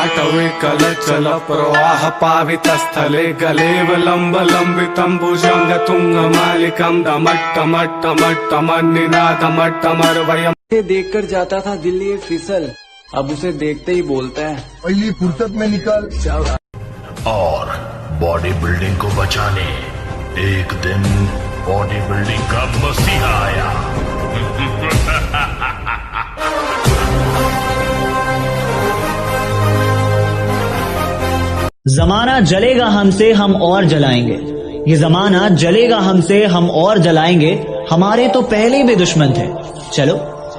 पाटवे कल चल प्रवाह पावितस्थले गलेवलम्बलम्बितं भुजंग तुंग मालिकं दमट्टमट्टमट्टमट्टमन्निनादमट्टमर्वयम्। देखकर जाता था दिल्ली फिसल, अब उसे देखते ही बोलता है पहली फुर्सत में निकल। और बॉडी बिल्डिंग को बचाने एक दिन बॉडी बिल्डिंग का मसीहा आया। जमाना जलेगा हमसे हम और जलाएंगे, ये जमाना जलेगा हमसे हम और जलाएंगे। हमारे तो पहले भी दुश्मन थे, चलो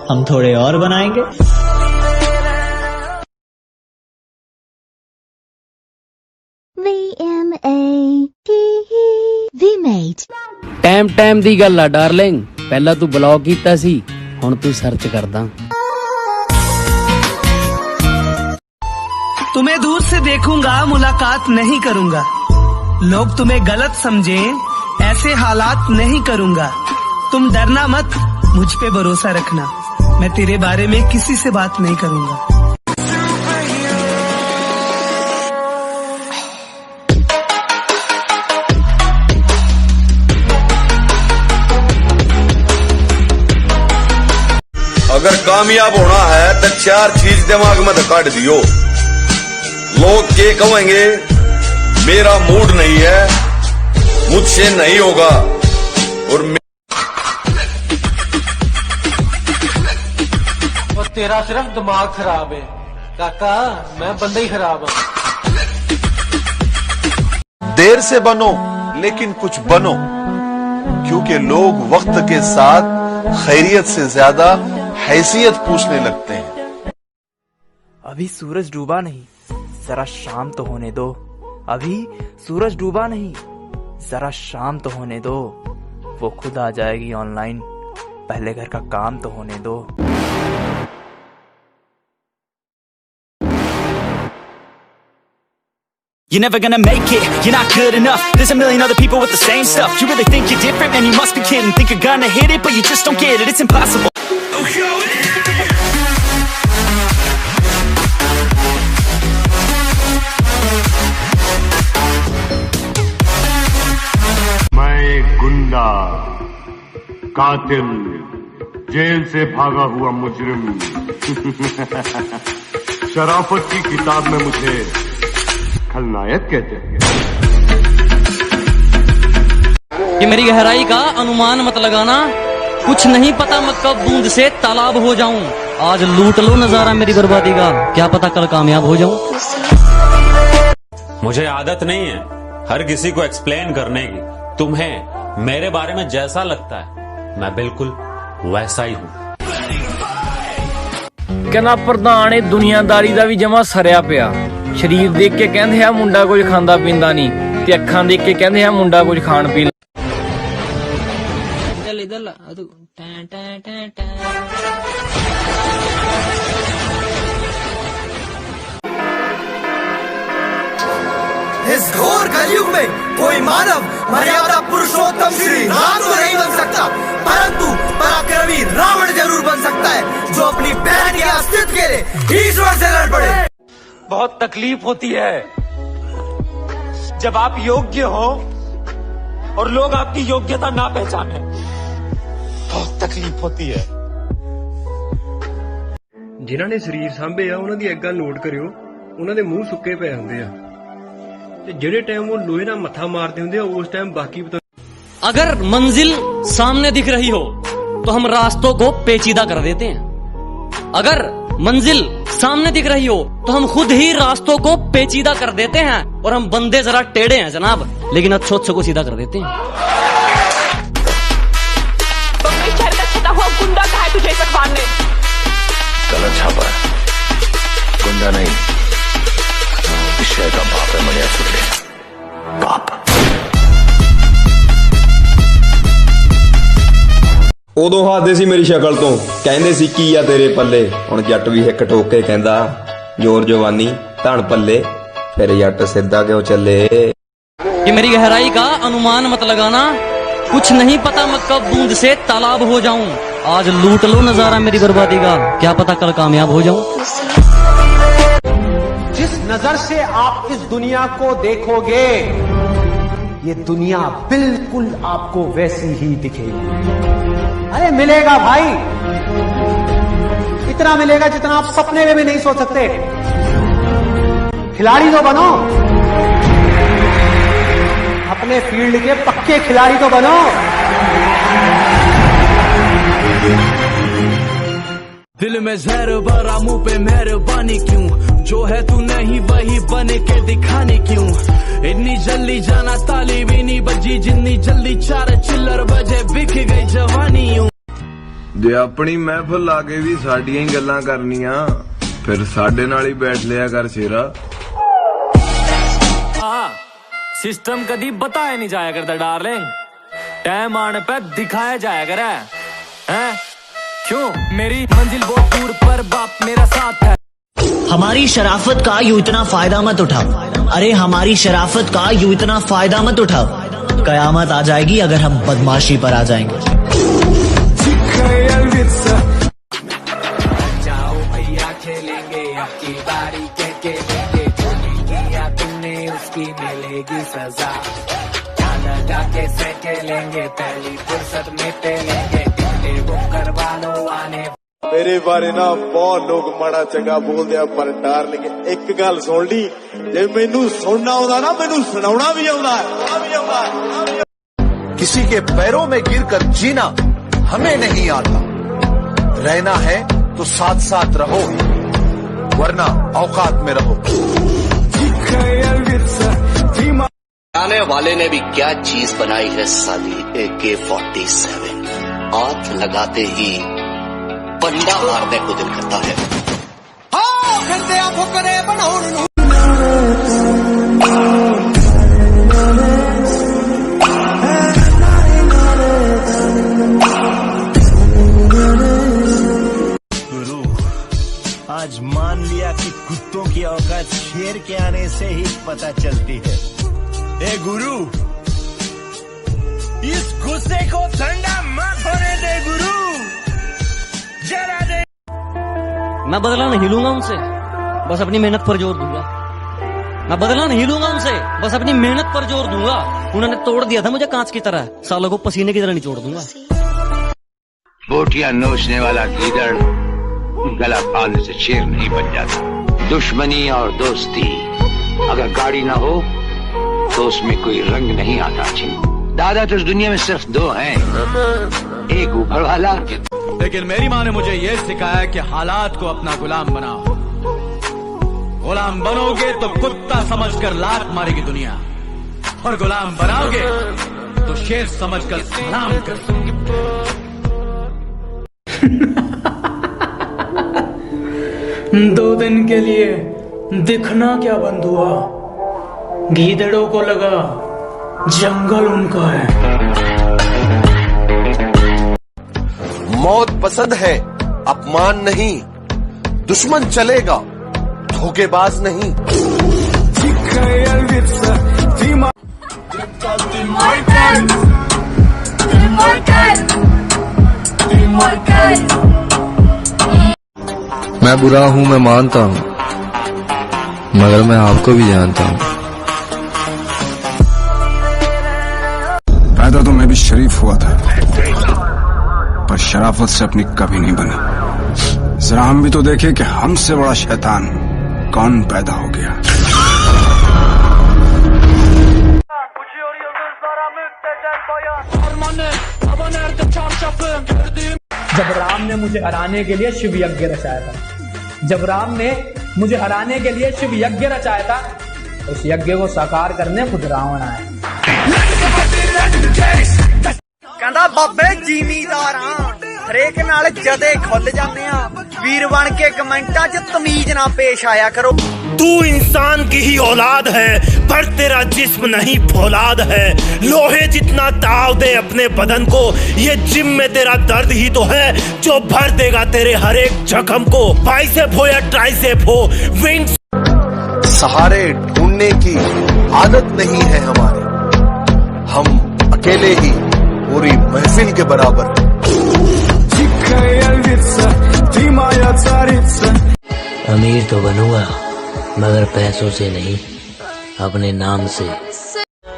हम थोड़े और बनाएंगे। VMATE टाइम दी गल आ डार्लिंग, पहला तू ब्लॉक कीता सी, हुण तू सर्च करदा। तुम्हें दूर से देखूंगा, मुलाकात नहीं करूंगा। लोग तुम्हें गलत समझें, ऐसे हालात नहीं करूंगा। तुम डरना मत, मुझ पे भरोसा रखना, मैं तेरे बारे में किसी से बात नहीं करूंगा। अगर कामयाब होना है तो 4 चीज दिमाग में काट दियो। लोग क्या कहेंगे, मेरा मूड नहीं है, मुझसे नहीं होगा, और तेरा सिर्फ दिमाग खराब है काका, मैं बंदा ही खराब हूं। देर से बनो लेकिन कुछ बनो, क्योंकि लोग वक्त के साथ खैरियत से ज्यादा हैसियत पूछने लगते हैं। अभी सूरज डूबा नहीं, जरा शाम तो होने दो। अभी सूरज डूबा नहीं, जरा शाम तो होने दो। वो खुद आ जाएगी ऑनलाइन, पहले घर का काम तो होने दो। You're never gonna make it, you're not good enough. There's a million other people with the same stuff. You really think you're different? Man, you must be kidding. Think you're gonna hit it, but you just don't get it. It's impossible. मैं एक गुंडा, कातिल, jail से भागा हुआ मुजरिम। शराफत की किताब में मुझे खलनायक कहते हैं। ये मेरी गहराई का अनुमान मत लगाना, कुछ नहीं पता मैं कब बूंद से तालाब हो जाऊं। आज लूट लो नजारा मेरी बर्बादी का, क्या पता कल कामयाब हो जाऊं। मुझे आदत नहीं है हर किसी को एक्सप्लेन करने की। तुम्हें मेरे बारे में जैसा लगता है मैं बिल्कुल वैसा ही हूं। कहना प्रधान दुनियादारी का भी जमा सरिया पिया। शरीर देख के कहते हैं मुंडा कुछ खांदा पींदा नहीं, ते अखां देख के कहते हैं मुंडा कुछ खान पी। इस घोर कलयुग में कोई मानव मर्यादा पुरुषोत्तम श्री राम तो नहीं बन सकता, परंतु पराक्रमी रावण जरूर बन सकता है, जो अपनी बहन के अस्तित्व के लिए ईश्वर से लड़ पड़े। बहुत तकलीफ होती है जब आप योग्य हो और लोग आपकी योग्यता ना पहचाने, बहुत तकलीफ होती है। जिन्हां ने शरीर सांभे आ उन्हां दी एक गल नोट करियो, उन्हां दे मूंह सुक्के पे हुंदे आ, ते ਜਿਹੜੇ टाइम वो लोहे नाल मत्था मारदे हुंदे आ उस टाइम बाकी अगर मंजिल सामने दिख रही हो तो हम रास्तों को पेचीदा कर देते हैं। अगर मंजिल सामने दिख रही हो तो हम खुद ही रास्तों को पेचीदा कर देते हैं, और हम बंदे जरा टेढ़े हैं जनाब, लेकिन अच्छे को सीधा कर देते हैं। बम्बई शहर का छटा हुआ गुंडा कहा है तुझे इस अखबार ने? गलत छापा है, गुंडा नहीं, इस शहर का बाप है मनिया सुरले, बाप। ਉਦੋਂ ਹੱਸਦੇ ਸੀ ਮੇਰੀ ਸ਼ਕਲ ਤੋਂ, ਕਹਿੰਦੇ ਸੀ ਕੀ ਆ ਤੇਰੇ ਪੱਲੇ। ਹੁਣ ਜੱਟ ਵੀ ਹਿੱਕ ਠੋਕ ਕੇ ਕਹਿੰਦਾ ਜ਼ੋਰ ਜਵਾਨੀ ਧਣ ਪੱਲੇ, ਫਿਰ ਜੱਟ ਸਿੱਧਾ ਕਿਉਂ ਚੱਲੇ। ये मेरी गहराई का अनुमान मत लगाना, कुछ नहीं पता मैं कब बूंद से तालाब हो जाऊं। आज लूट लो नजारा मेरी बर्बादी का, क्या पता कल कामयाब हो जाऊं। जिस नजर से आप इस दुनिया को देखोगे, ये दुनिया बिल्कुल आपको वैसी ही दिखेगी। अरे मिलेगा भाई, इतना मिलेगा जितना आप सपने में भी नहीं सोच सकते। खिलाड़ी तो बनो, अपने फील्ड के पक्के खिलाड़ी तो बनो। दिल में जहर भरा, मुंह पे मेहरबानी क्यों? जो है तू नहीं वही बने के दिखाने क्यों? इतनी जल्दी जाना ताली भी नहीं बजी, जितनी जल्दी 4 चिल्लर बजे बिक गई जवानी यूं। जे अपनी महफिल लाके भी साडियां ही गल्लां करनियां, फिर साडे नाल ही बैठ लिया कर शेरा। सिस्टम कभी बताया नहीं जाया करता डार्लिंग, टाइम आने पे दिखाया जाया करे हैं? क्यों मेरी मंजिल बहुत दूर पर बाप मेरा साथ है। हमारी शराफत का यूं इतना फायदा मत उठाओ, अरे हमारी शराफत का यूं इतना फायदा मत उठाओ। कयामत आ जाएगी अगर हम बदमाशी पर आ जाएंगे। जाओ भैया खेलेंगे आपकी बारी के किया तुमने उसकी मिलेगी सजा। क्या लगा के सेकेलेंगे, पहली फुर्सत में पेलेंगे, वो करवा लो आने। मेरे बारे ना बहुत लोग माड़ा चंगा बोलते हैं, पर डार्लिंग एक गल सुन ली, जे मैनू सुनना आउंदा ना मैनू सुनाउणा भी आउंदा है। किसी के पैरों में गिरकर जीना हमें नहीं आता, रहना है तो साथ साथ रहो, वरना औकात में रहो। आने वाले ने भी क्या चीज बनाई है साली, AK-47। हाथ लगाते ही बंदा मारने को दिल करता है। गुरु, आज मान लिया कि कुत्तों की औकात शेर के आने से ही पता चलती है। ए गुरु, इस गुस्से को ठंडा मत होने दे गुरु, जरा दे। मैं बदला नहीं लूंगा उनसे, बस अपनी मेहनत पर जोर दूंगा। मैं बदला नहीं लूंगा उनसे, बस अपनी मेहनत पर जोर दूंगा। उन्होंने तोड़ दिया था मुझे कांच की तरह, सालों को पसीने की तरह नहीं छोड़ दूंगा। बोटियां नोचने वाला गीदड़ गला फाड़ने से शेर नहीं बन जाता। दुश्मनी और दोस्ती अगर गाड़ी ना हो तो उसमें कोई रंग नहीं आता। दादा तो इस दुनिया में सिर्फ 2 हैं, एक ऊपर वाला। लेकिन मेरी माँ ने मुझे ये सिखाया कि हालात को अपना गुलाम बनाओ। गुलाम बनोगे तो कुत्ता समझकर लात मारेगी दुनिया, और गुलाम बनाओगे तो शेर समझकर सलाम कर। 2 दिन के लिए दिखना क्या बंद हुआ, गीदड़ों को लगा जंगल उनका है। मौत पसंद है, अपमान नहीं, दुश्मन चलेगा, धोखेबाज नहीं। मैं बुरा हूँ, मैं मानता हूँ, मगर मैं आपको भी जानता हूँ। पैदा तो मैं भी शरीफ हुआ था, पर शराफत से अपनी कभी नहीं बनी। जरा हम भी तो देखे कि हमसे बड़ा शैतान कौन पैदा हो गया। जब राम ने मुझे हराने के लिए शिव यज्ञ रचाया था, जब राम ने मुझे हराने के लिए शिव यज्ञ रचाया था, उस यज्ञ को साकार करने खुद रावण आए। कहता बाबे जिमीदार हरेक नाल जदे खुल जाने, वीर बन के कमेंटा च तमीज ना पेश आया करो। तू इंसान की ही औलाद है, पर तेरा जिस्म नहीं फौलाद है। लोहे जितना ताव दे अपने बदन को, ये जिम में तेरा दर्द ही तो है जो भर देगा तेरे हर एक जख्म को। बाइसेप हो या ट्राइसेप हो, विंग्स। सहारे ढूंढने की आदत नहीं है हमारे, हम अकेले ही पूरी महफिल के बराबर। अमीर तो बनूंगा, मगर पैसों से नहीं, अपने नाम से।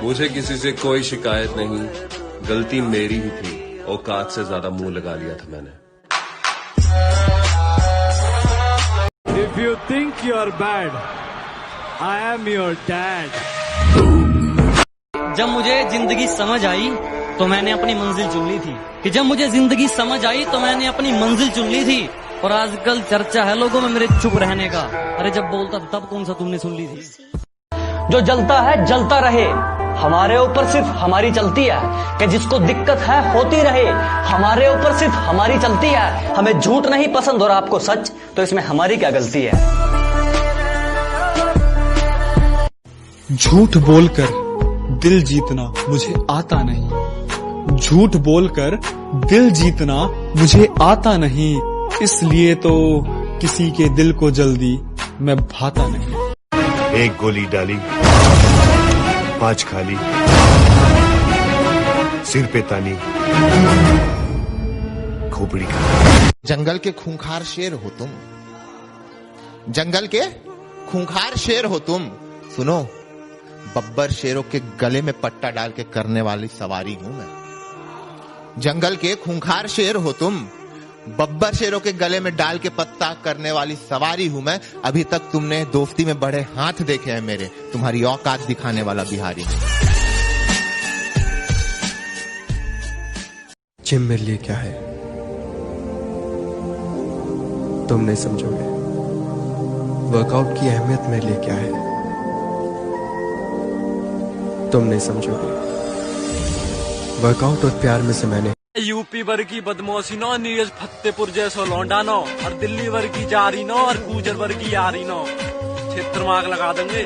मुझे किसी से कोई शिकायत नहीं, गलती मेरी ही थी, औकात से ज्यादा मुंह लगा लिया था मैंने। If you think you're bad, I am your dad. जब मुझे जिंदगी समझ आई तो मैंने अपनी मंजिल चुन ली थी, कि जब मुझे जिंदगी समझ आई तो मैंने अपनी मंजिल चुन ली थी। और आजकल चर्चा है लोगों में मेरे चुप रहने का। अरे जब बोलता था तब कौन सा तुमने सुन ली थी? जो जलता है जलता रहे, हमारे ऊपर सिर्फ हमारी चलती है। कि जिसको दिक्कत है होती रहे, हमारे ऊपर सिर्फ हमारी चलती है। हमें झूठ नहीं पसंद और आपको सच, तो इसमें हमारी क्या गलती है? झूठ बोलकर दिल जीतना मुझे आता नहीं, झूठ बोलकर दिल जीतना मुझे आता नहीं, इसलिए तो किसी के दिल को जल्दी मैं भाता नहीं। एक गोली डाली, 5 खाली, सिर पे तानी, खोपड़ी का। जंगल के खूंखार शेर हो तुम, जंगल के खूंखार शेर हो तुम। सुनो, बब्बर शेरों के गले में पट्टा डाल के करने वाली सवारी हूं मैं। जंगल के खूंखार शेर हो तुम, बब्बर शेरों के गले में डाल के पत्ता करने वाली सवारी हूं मैं। अभी तक तुमने दोस्ती में बड़े हाथ देखे हैं मेरे, तुम्हारी औकात दिखाने वाला बिहारी। जिम मेरे लिए क्या है तुम नहीं समझोगे, वर्कआउट की अहमियत मेरे लिए क्या है तुम नहीं समझोगे। वर्कआउट और प्यार में से मैंने यूपी वर्ग की बदमाशी नो, नीरज फतेहपुर जैसो लौंडा नो, और दिल्ली वर्ग की जारी नो, और गुजर वर्ग की यारी नो। क्षेत्र में आग लगा देंगे।